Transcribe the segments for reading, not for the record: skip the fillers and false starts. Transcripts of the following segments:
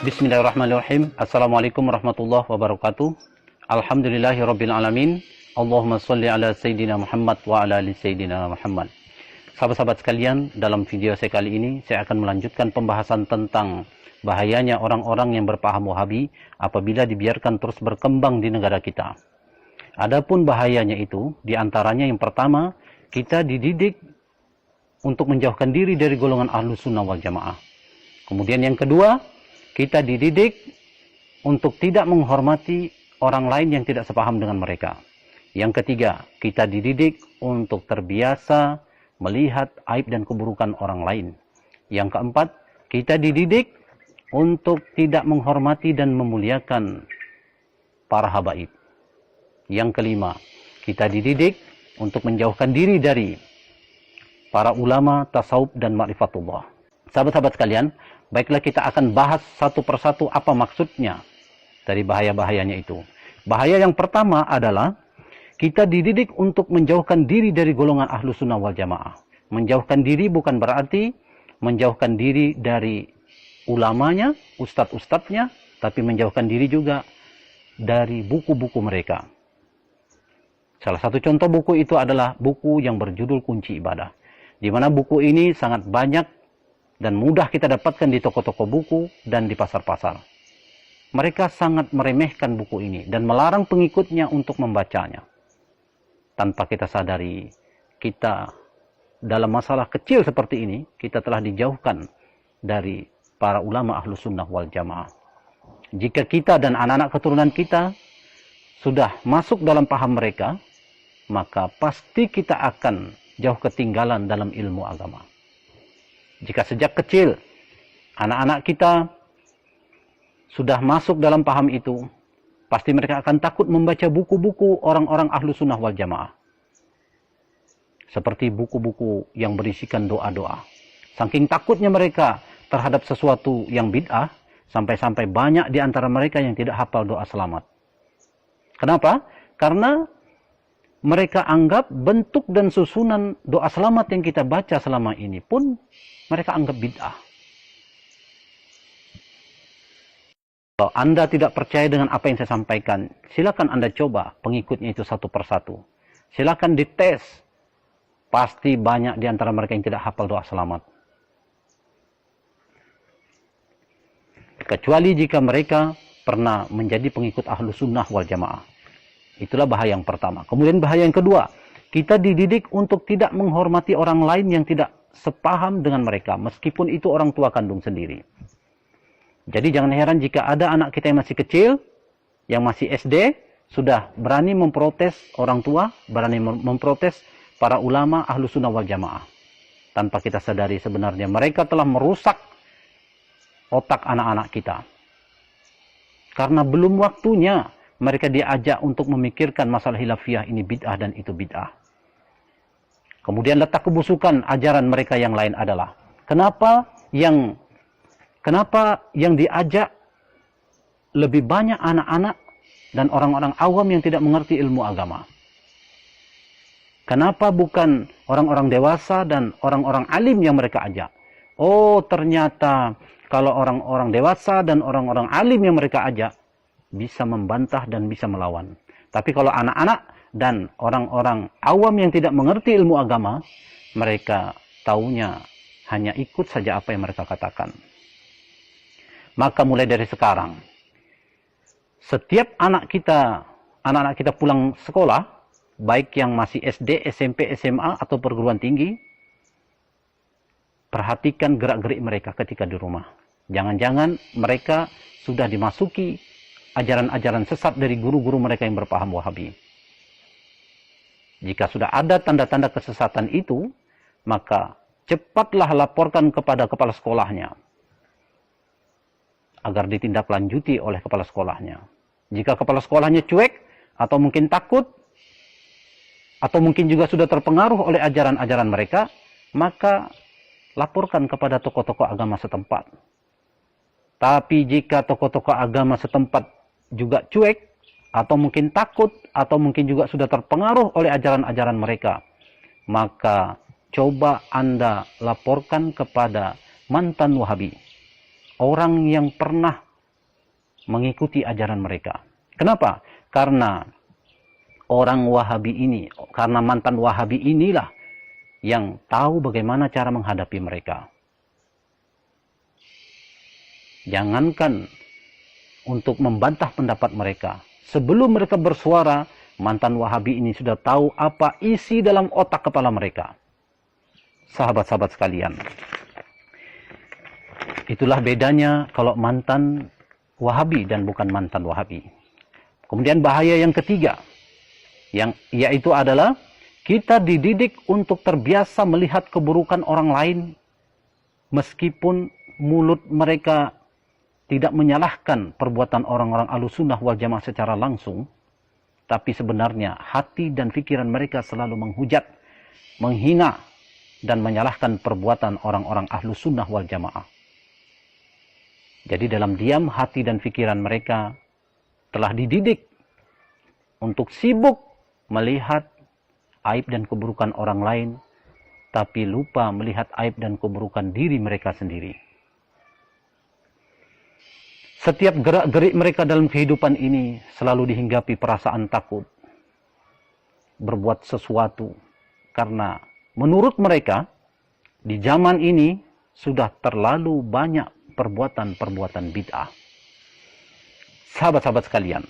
Bismillahirrahmanirrahim. Assalamualaikum warahmatullahi wabarakatuh. Alhamdulillahirabbil alamin. Allahumma shalli ala sayyidina Muhammad wa ala ali sayyidina Muhammad. Sahabat-sahabat sekalian, dalam video saya kali ini saya akan melanjutkan pembahasan tentang bahayanya orang-orang yang berpaham Wahabi apabila dibiarkan terus berkembang di negara kita. Adapun bahayanya itu, diantaranya yang pertama, kita dididik untuk menjauhkan diri dari golongan Ahlus Sunnah wal Jamaah. Kemudian yang kedua, kita dididik untuk tidak menghormati orang lain yang tidak sepaham dengan mereka. Yang ketiga, kita dididik untuk terbiasa melihat aib dan keburukan orang lain. Yang keempat, kita dididik untuk tidak menghormati dan memuliakan para habaib. Yang kelima, kita dididik untuk menjauhkan diri dari para ulama, tasawuf, dan ma'rifatullah. Sahabat-sahabat sekalian, baiklah kita akan bahas satu persatu apa maksudnya dari bahaya-bahayanya itu. Bahaya yang pertama adalah kita dididik untuk menjauhkan diri dari golongan Ahlus Sunnah wal Jamaah. Menjauhkan diri bukan berarti menjauhkan diri dari ulamanya, ustadz-ustadznya, tapi menjauhkan diri juga dari buku-buku mereka. Salah satu contoh buku itu adalah buku yang berjudul Kunci Ibadah, di mana buku ini sangat banyak dan mudah kita dapatkan di toko-toko buku dan di pasar-pasar. Mereka sangat meremehkan buku ini dan melarang pengikutnya untuk membacanya. Tanpa kita sadari, kita dalam masalah kecil seperti ini, kita telah dijauhkan dari para ulama Ahlus Sunnah wal Jamaah. Jika kita dan anak-anak keturunan kita sudah masuk dalam paham mereka, maka pasti kita akan jauh ketinggalan dalam ilmu agama. Jika sejak kecil anak-anak kita sudah masuk dalam paham itu, pasti mereka akan takut membaca buku-buku orang-orang Ahlus Sunnah wal Jamaah. Seperti buku-buku yang berisikan doa-doa. Saking takutnya mereka terhadap sesuatu yang bid'ah, sampai-sampai banyak di antara mereka yang tidak hafal doa selamat. Kenapa? Karena mereka anggap bentuk dan susunan doa selamat yang kita baca selama ini pun mereka anggap bid'ah. Kalau Anda tidak percaya dengan apa yang saya sampaikan, silakan Anda coba pengikutnya itu satu persatu. Silakan dites. Pasti banyak di antara mereka yang tidak hafal doa selamat. Kecuali jika mereka pernah menjadi pengikut Ahlus Sunnah wal Jamaah. Itulah bahaya yang pertama. Kemudian bahaya yang kedua, kita dididik untuk tidak menghormati orang lain yang tidak sepaham dengan mereka, meskipun itu orang tua kandung sendiri. Jadi jangan heran jika ada anak kita yang masih kecil, yang masih SD, sudah berani memprotes orang tua, berani memprotes para ulama Ahlus Sunnah wal Jamaah. Tanpa kita sadari sebenarnya mereka telah merusak otak anak-anak kita. Karena belum waktunya mereka diajak untuk memikirkan masalah hilafiyah ini bid'ah dan itu bid'ah. Kemudian letak kebusukan ajaran mereka yang lain adalah kenapa yang diajak lebih banyak anak-anak dan orang-orang awam yang tidak mengerti ilmu agama. Kenapa bukan orang-orang dewasa dan orang-orang alim yang mereka ajak? Oh, ternyata kalau orang-orang dewasa dan orang-orang alim yang mereka ajak bisa membantah dan bisa melawan. Tapi kalau anak-anak dan orang-orang awam yang tidak mengerti ilmu agama, mereka taunya hanya ikut saja apa yang mereka katakan. Maka mulai dari sekarang, setiap anak-anak kita pulang sekolah, baik yang masih SD, SMP, SMA, atau perguruan tinggi, perhatikan gerak-gerik mereka ketika di rumah. Jangan-jangan mereka sudah dimasuki ajaran-ajaran sesat dari guru-guru mereka yang berpaham Wahabi. Jika sudah ada tanda-tanda kesesatan itu, maka cepatlah laporkan kepada kepala sekolahnya agar ditindaklanjuti oleh kepala sekolahnya. Jika kepala sekolahnya cuek atau mungkin takut atau mungkin juga sudah terpengaruh oleh ajaran-ajaran mereka, maka laporkan kepada tokoh-tokoh agama setempat. Tapi jika tokoh-tokoh agama setempat juga cuek, atau mungkin takut, atau mungkin juga sudah terpengaruh oleh ajaran-ajaran mereka, maka coba Anda laporkan kepada mantan Wahabi. Orang yang pernah mengikuti ajaran mereka. Kenapa? Karena orang Wahabi ini, karena mantan Wahabi inilah yang tahu bagaimana cara menghadapi mereka. Jangankan untuk membantah pendapat mereka, sebelum mereka bersuara, mantan Wahabi ini sudah tahu apa isi dalam otak kepala mereka. Sahabat-sahabat sekalian, itulah bedanya kalau mantan Wahabi dan bukan mantan Wahabi. Kemudian bahaya yang ketiga, yaitu adalah kita dididik untuk terbiasa melihat keburukan orang lain, meskipun mulut mereka tidak menyalahkan perbuatan orang-orang Ahlussunnah wal Jamaah secara langsung, tapi sebenarnya hati dan pikiran mereka selalu menghujat, menghina, dan menyalahkan perbuatan orang-orang Ahlussunnah wal Jamaah. Jadi dalam diam hati dan pikiran mereka telah dididik untuk sibuk melihat aib dan keburukan orang lain, tapi lupa melihat aib dan keburukan diri mereka sendiri. Setiap gerak-gerik mereka dalam kehidupan ini selalu dihinggapi perasaan takut berbuat sesuatu, karena menurut mereka di zaman ini sudah terlalu banyak perbuatan-perbuatan bid'ah. Sahabat-sahabat sekalian,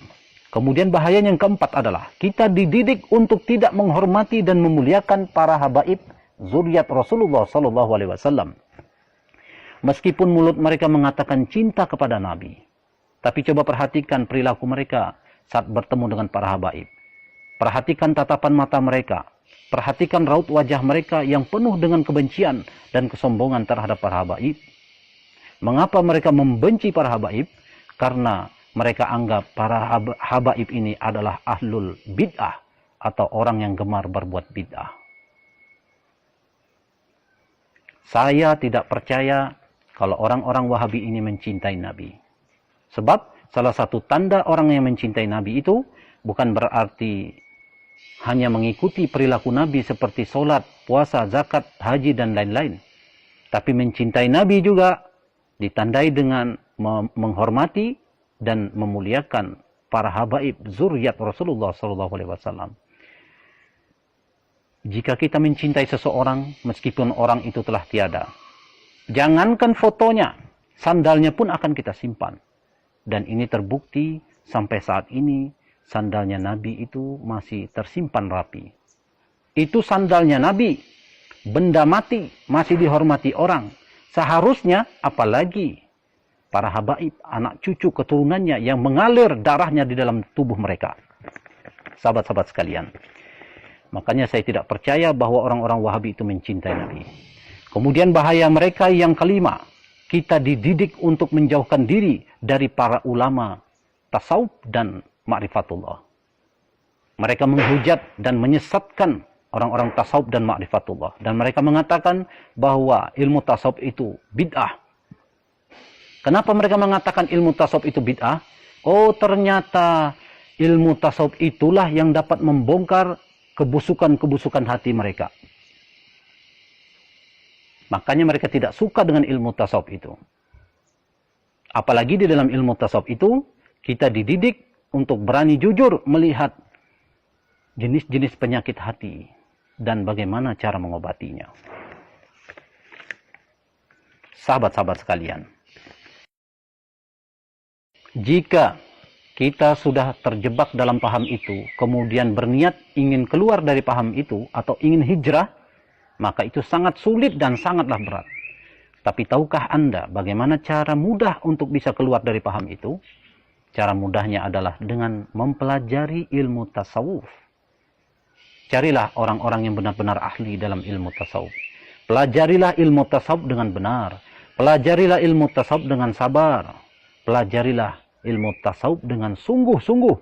kemudian bahaya yang keempat adalah kita dididik untuk tidak menghormati dan memuliakan para habaib zuriat Rasulullah SAW. Meskipun mulut mereka mengatakan cinta kepada Nabi, tapi coba perhatikan perilaku mereka saat bertemu dengan para habaib. Perhatikan tatapan mata mereka. Perhatikan raut wajah mereka yang penuh dengan kebencian dan kesombongan terhadap para habaib. Mengapa mereka membenci para habaib? Karena mereka anggap para habaib ini adalah ahlul bid'ah, atau orang yang gemar berbuat bid'ah. Saya tidak percaya kalau orang-orang Wahabi ini mencintai Nabi. Sebab salah satu tanda orang yang mencintai Nabi itu bukan berarti hanya mengikuti perilaku Nabi seperti sholat, puasa, zakat, haji, dan lain-lain. Tapi mencintai Nabi juga ditandai dengan menghormati dan memuliakan para habaib zuriat Rasulullah SAW. Jika kita mencintai seseorang, meskipun orang itu telah tiada, jangankan fotonya, sandalnya pun akan kita simpan. Dan ini terbukti sampai saat ini, sandalnya Nabi itu masih tersimpan rapi. Itu sandalnya Nabi, benda mati, masih dihormati orang. Seharusnya, apalagi para habaib, anak cucu keturunannya yang mengalir darahnya di dalam tubuh mereka. Sahabat-sahabat sekalian, makanya saya tidak percaya bahwa orang-orang Wahabi itu mencintai Nabi. Kemudian bahaya mereka yang kelima, kita dididik untuk menjauhkan diri dari para ulama tasawuf dan ma'rifatullah. Mereka menghujat dan menyesatkan orang-orang tasawuf dan ma'rifatullah. Dan mereka mengatakan bahwa ilmu tasawuf itu bid'ah. Kenapa mereka mengatakan ilmu tasawuf itu bid'ah? Oh, ternyata ilmu tasawuf itulah yang dapat membongkar kebusukan-kebusukan hati mereka. Makanya mereka tidak suka dengan ilmu tasawuf itu. Apalagi di dalam ilmu tasawuf itu, kita dididik untuk berani jujur melihat jenis-jenis penyakit hati dan bagaimana cara mengobatinya. Sahabat-sahabat sekalian, jika kita sudah terjebak dalam paham itu, kemudian berniat ingin keluar dari paham itu atau ingin hijrah, maka itu sangat sulit dan sangatlah berat. Tapi tahukah Anda bagaimana cara mudah untuk bisa keluar dari paham itu? Cara mudahnya adalah dengan mempelajari ilmu tasawuf. Carilah orang-orang yang benar-benar ahli dalam ilmu tasawuf. Pelajarilah ilmu tasawuf dengan benar. Pelajarilah ilmu tasawuf dengan sabar. Pelajarilah ilmu tasawuf dengan sungguh-sungguh.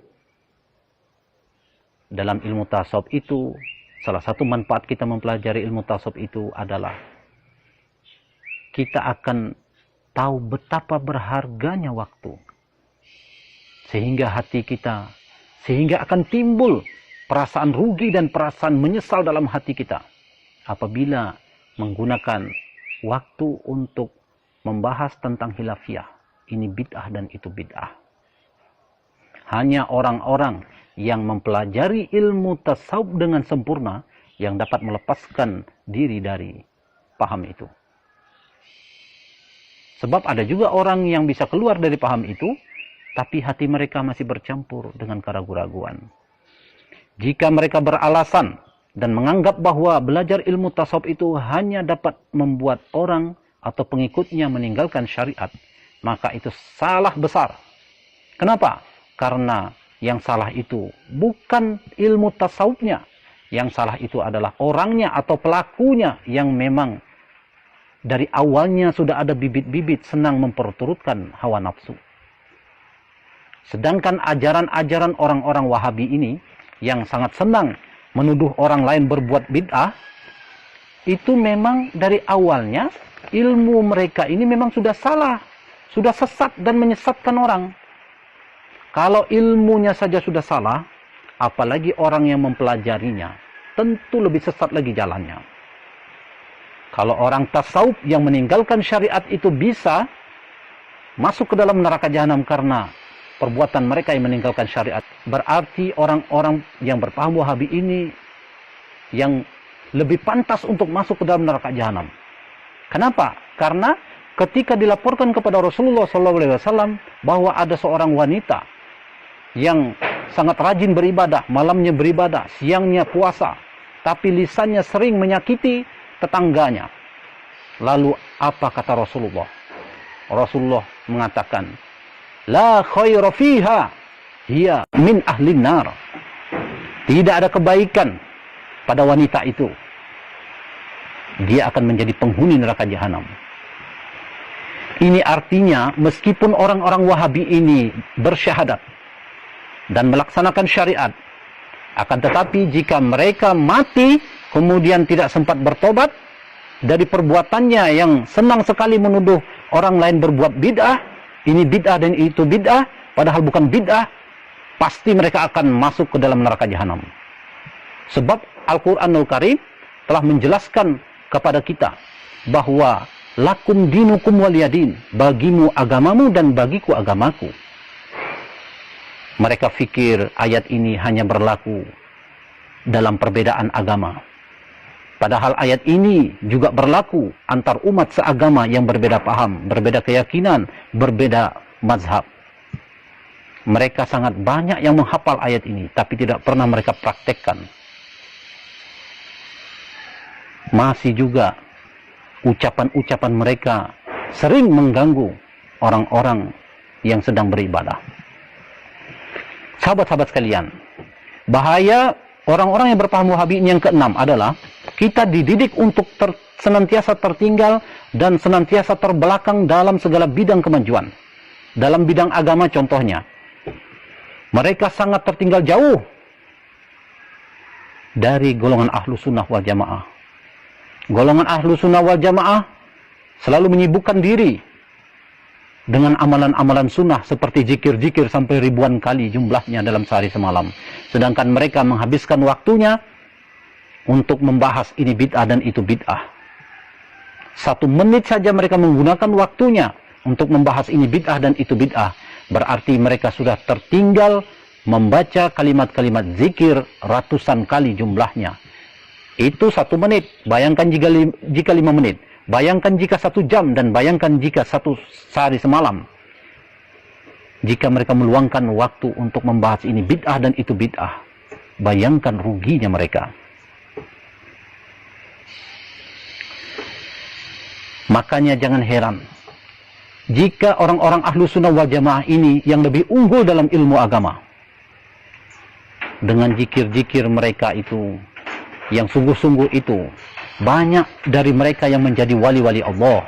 Dalam ilmu tasawuf itu, salah satu manfaat kita mempelajari ilmu tasawuf itu adalah kita akan tahu betapa berharganya waktu. Sehingga hati kita, sehingga akan timbul perasaan rugi dan perasaan menyesal dalam hati kita apabila menggunakan waktu untuk membahas tentang khilafiyah. Ini bid'ah dan itu bid'ah. hanya orang-orang yang mempelajari ilmu tasawuf dengan sempurna yang dapat melepaskan diri dari paham itu. Sebab ada juga orang yang bisa keluar dari paham itu, tapi hati mereka masih bercampur dengan keraguan-raguan. Jika mereka beralasan dan menganggap bahwa belajar ilmu tasawuf itu hanya dapat membuat orang atau pengikutnya meninggalkan syariat, maka itu salah besar. Kenapa? Karena yang salah itu bukan ilmu tasawufnya. Yang salah itu adalah orangnya atau pelakunya yang memang dari awalnya sudah ada bibit-bibit senang memperturutkan hawa nafsu. Sedangkan ajaran-ajaran orang-orang Wahabi ini yang sangat senang menuduh orang lain berbuat bid'ah, itu memang dari awalnya ilmu mereka ini memang sudah salah, sudah sesat dan menyesatkan orang. Kalau ilmunya saja sudah salah, apalagi orang yang mempelajarinya, tentu lebih sesat lagi jalannya. Kalau orang tasawuf yang meninggalkan syariat itu bisa masuk ke dalam neraka jahanam karena perbuatan mereka yang meninggalkan syariat, berarti orang-orang yang berpaham Wahabi ini yang lebih pantas untuk masuk ke dalam neraka jahanam. Kenapa? Karena ketika dilaporkan kepada Rasulullah SAW bahwa ada seorang wanita yang sangat rajin beribadah, malamnya beribadah, siangnya puasa, tapi lisannya sering menyakiti tetangganya. Lalu apa kata Rasulullah? Rasulullah mengatakan, la khaira fiha, hiya min ahlin nar. Tidak ada kebaikan pada wanita itu. Dia akan menjadi penghuni neraka jahanam. Ini artinya meskipun orang-orang Wahabi ini bersyahadat dan melaksanakan syariat, akan tetapi jika mereka mati kemudian tidak sempat bertobat dari perbuatannya yang senang sekali menuduh orang lain berbuat bid'ah, ini bid'ah dan itu bid'ah, padahal bukan bid'ah, pasti mereka akan masuk ke dalam neraka jahanam. Sebab Al-Quranul Karim telah menjelaskan kepada kita bahwa lakum dinukum waliyadin, bagimu agamamu dan bagiku agamaku. Mereka fikir ayat ini hanya berlaku dalam perbedaan agama. Padahal ayat ini juga berlaku antar umat seagama yang berbeda paham, berbeda keyakinan, berbeda mazhab. Mereka sangat banyak yang menghafal ayat ini, tapi tidak pernah mereka praktekkan. Masih juga ucapan-ucapan mereka sering mengganggu orang-orang yang sedang beribadah. Sahabat-sahabat sekalian, bahaya orang-orang yang berpaham Wahabi yang keenam adalah kita dididik untuk senantiasa tertinggal dan senantiasa terbelakang dalam segala bidang kemajuan. Dalam bidang agama contohnya, mereka sangat tertinggal jauh dari golongan ahlu sunnah wal jamaah. Golongan ahlu sunnah wal jamaah selalu menyibukkan diri dengan amalan-amalan sunnah seperti zikir-zikir sampai ribuan kali jumlahnya dalam sehari semalam. Sedangkan mereka menghabiskan waktunya untuk membahas ini bid'ah dan itu bid'ah. 1 menit saja mereka menggunakan waktunya untuk membahas ini bid'ah dan itu bid'ah. Berarti mereka sudah tertinggal membaca kalimat-kalimat zikir ratusan kali jumlahnya. Itu 1 menit. Bayangkan jika 5 menit. Bayangkan jika 1 jam dan bayangkan jika 1 sehari semalam. Jika mereka meluangkan waktu untuk membahas ini bid'ah dan itu bid'ah, bayangkan ruginya mereka. Makanya jangan heran jika orang-orang ahlu sunnah wal jamaah ini yang lebih unggul dalam ilmu agama, dengan zikir-zikir mereka itu yang sungguh-sungguh itu, banyak dari mereka yang menjadi wali-wali Allah.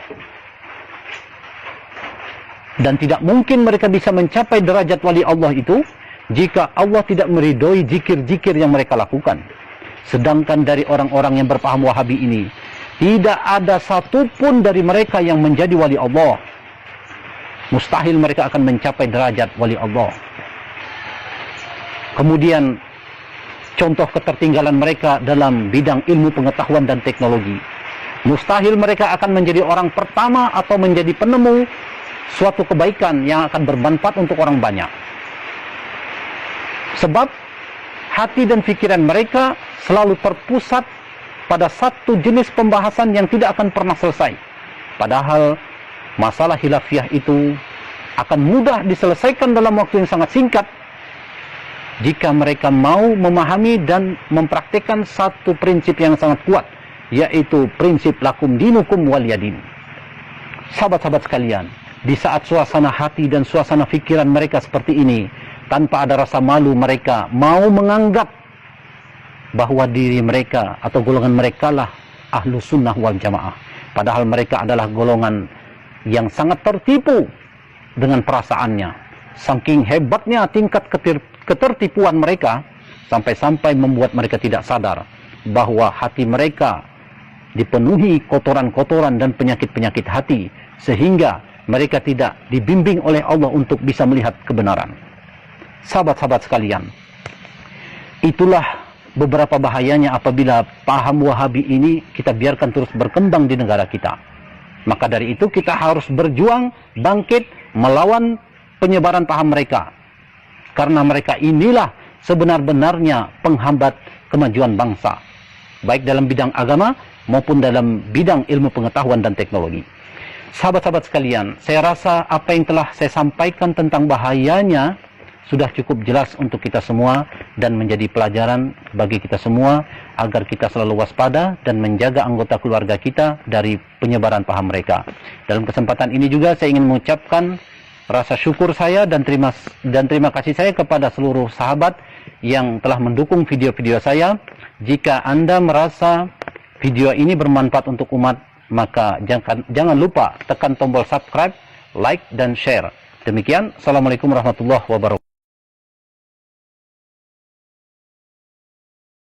Dan tidak mungkin mereka bisa mencapai derajat wali Allah itu jika Allah tidak meridhoi zikir-zikir yang mereka lakukan. Sedangkan dari orang-orang yang berpaham Wahabi ini, tidak ada satupun dari mereka yang menjadi wali Allah. Mustahil mereka akan mencapai derajat wali Allah. Kemudian contoh ketertinggalan mereka dalam bidang ilmu pengetahuan dan teknologi. Mustahil mereka akan menjadi orang pertama atau menjadi penemu suatu kebaikan yang akan bermanfaat untuk orang banyak. Sebab hati dan pikiran mereka selalu terpusat pada satu jenis pembahasan yang tidak akan pernah selesai. Padahal masalah khilafiyah itu akan mudah diselesaikan dalam waktu yang sangat singkat jika mereka mau memahami dan mempraktikkan satu prinsip yang sangat kuat, yaitu prinsip lakum dinukum waliyadin. Sahabat-sahabat sekalian, di saat suasana hati dan suasana pikiran mereka seperti ini, tanpa ada rasa malu, mereka mau menganggap bahwa diri mereka atau golongan mereka lah ahlu sunnah wal jamaah. Padahal mereka adalah golongan yang sangat tertipu dengan perasaannya. Saking hebatnya tingkat ketertipuan mereka, sampai-sampai membuat mereka tidak sadar bahwa hati mereka dipenuhi kotoran-kotoran dan penyakit-penyakit hati, sehingga mereka tidak dibimbing oleh Allah untuk bisa melihat kebenaran. Sahabat-sahabat sekalian, itulah beberapa bahayanya apabila paham Wahabi ini kita biarkan terus berkembang di negara kita. Maka dari itu kita harus berjuang, bangkit, melawan penyebaran paham mereka. Karena mereka inilah sebenar-benarnya penghambat kemajuan bangsa, baik dalam bidang agama maupun dalam bidang ilmu pengetahuan dan teknologi. Sahabat-sahabat sekalian, saya rasa apa yang telah saya sampaikan tentang bahayanya sudah cukup jelas untuk kita semua dan menjadi pelajaran bagi kita semua agar kita selalu waspada dan menjaga anggota keluarga kita dari penyebaran paham mereka. Dalam kesempatan ini juga saya ingin mengucapkan rasa syukur saya dan terima kasih saya kepada seluruh sahabat yang telah mendukung video-video saya. Jika Anda merasa video ini bermanfaat untuk umat, maka jangan lupa tekan tombol subscribe, like, dan share. Demikian, Assalamualaikum warahmatullahi wabarakatuh.